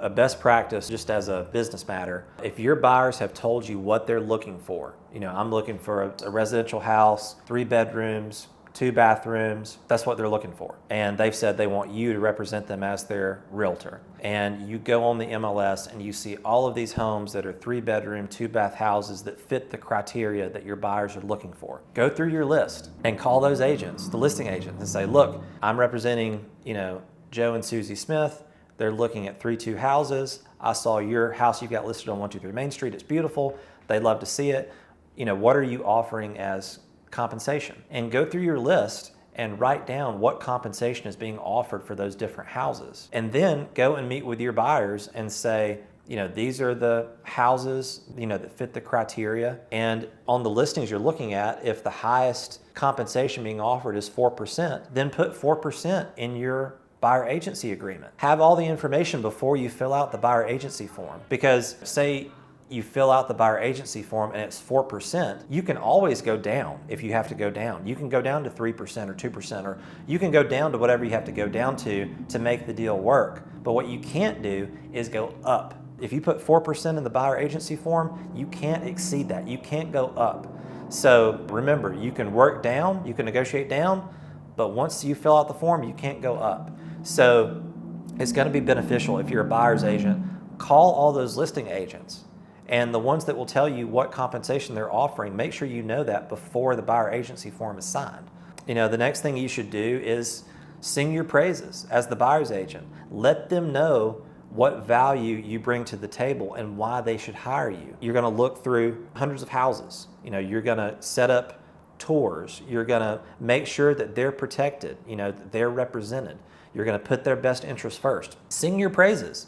A best practice, just as a business matter, if your buyers have told you what they're looking for, I'm looking for a residential house, 3 bedrooms, 2 bathrooms, that's what they're looking for. And they've said they want you to represent them as their realtor. And you go on the MLS and you see all of these homes that are 3 bedroom, 2 bath houses that fit the criteria that your buyers are looking for. Go through your list and call those agents, the listing agents, and say, look, I'm representing, Joe and Susie Smith. They're looking at 3-2 houses. I saw your house you've got listed on 123 Main Street. It's beautiful. They'd love to see it. What are you offering as compensation? And go through your list and write down what compensation is being offered for those different houses. And then go and meet with your buyers and say, these are the houses, that fit the criteria. And on the listings you're looking at, if the highest compensation being offered is 4%, then put 4% in your buyer agency agreement. Have all the information before you fill out the buyer agency form. Because say you fill out the buyer agency form and it's 4%, you can always go down if you have to go down. You can go down to 3% or 2%, or you can go down to whatever you have to go down to make the deal work. But what you can't do is go up. If you put 4% in the buyer agency form, you can't exceed that. You can't go up. So remember, you can work down, you can negotiate down, but once you fill out the form, you can't go up. So it's going to be beneficial if you're a buyer's agent. Call all those listing agents, and the ones that will tell you what compensation they're offering, make sure you know that before the buyer agency form is signed. The next thing you should do is sing your praises as the buyer's agent. Let them know what value you bring to the table and why they should hire you. You're going to look through hundreds of houses. You're going to set up tours. You're going to make sure that they're protected, that they're represented. You're going to put their best interests first. Sing your praises.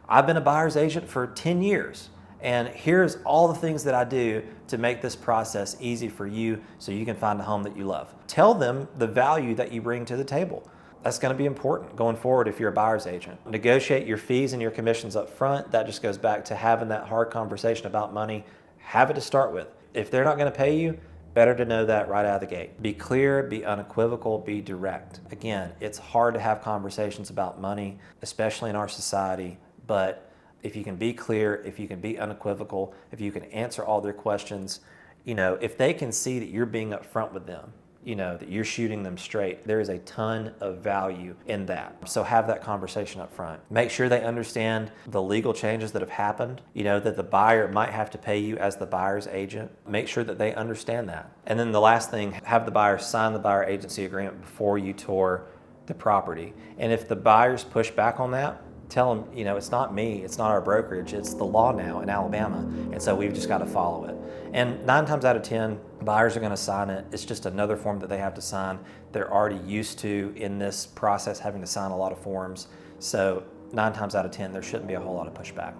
I've been a buyer's agent for 10 years, and here's all the things that I do to make this process easy for you so you can find a home that you love. Tell them the value that you bring to the table. That's going to be important going forward if you're a buyer's agent. Negotiate your fees and your commissions up front. That just goes back to having that hard conversation about money. Have it to start with. If they're not going to pay you, better to know that right out of the gate. Be clear, be unequivocal, be direct. Again, it's hard to have conversations about money, especially in our society, but if you can be clear, if you can be unequivocal, if you can answer all their questions, if they can see that you're being upfront with them, that you're shooting them straight, there is a ton of value in that. So have that conversation up front. Make sure they understand the legal changes that have happened, that the buyer might have to pay you as the buyer's agent. Make sure that they understand that. And then the last thing, have the buyer sign the buyer agency agreement before you tour the property. And if the buyers push back on that, tell them, it's not me, it's not our brokerage, it's the law now in Alabama, and so we've just got to follow it. And 9 times out of 10, buyers are going to sign it. It's just another form that they have to sign. They're already used to, in this process, having to sign a lot of forms. So 9 times out of 10, there shouldn't be a whole lot of pushback.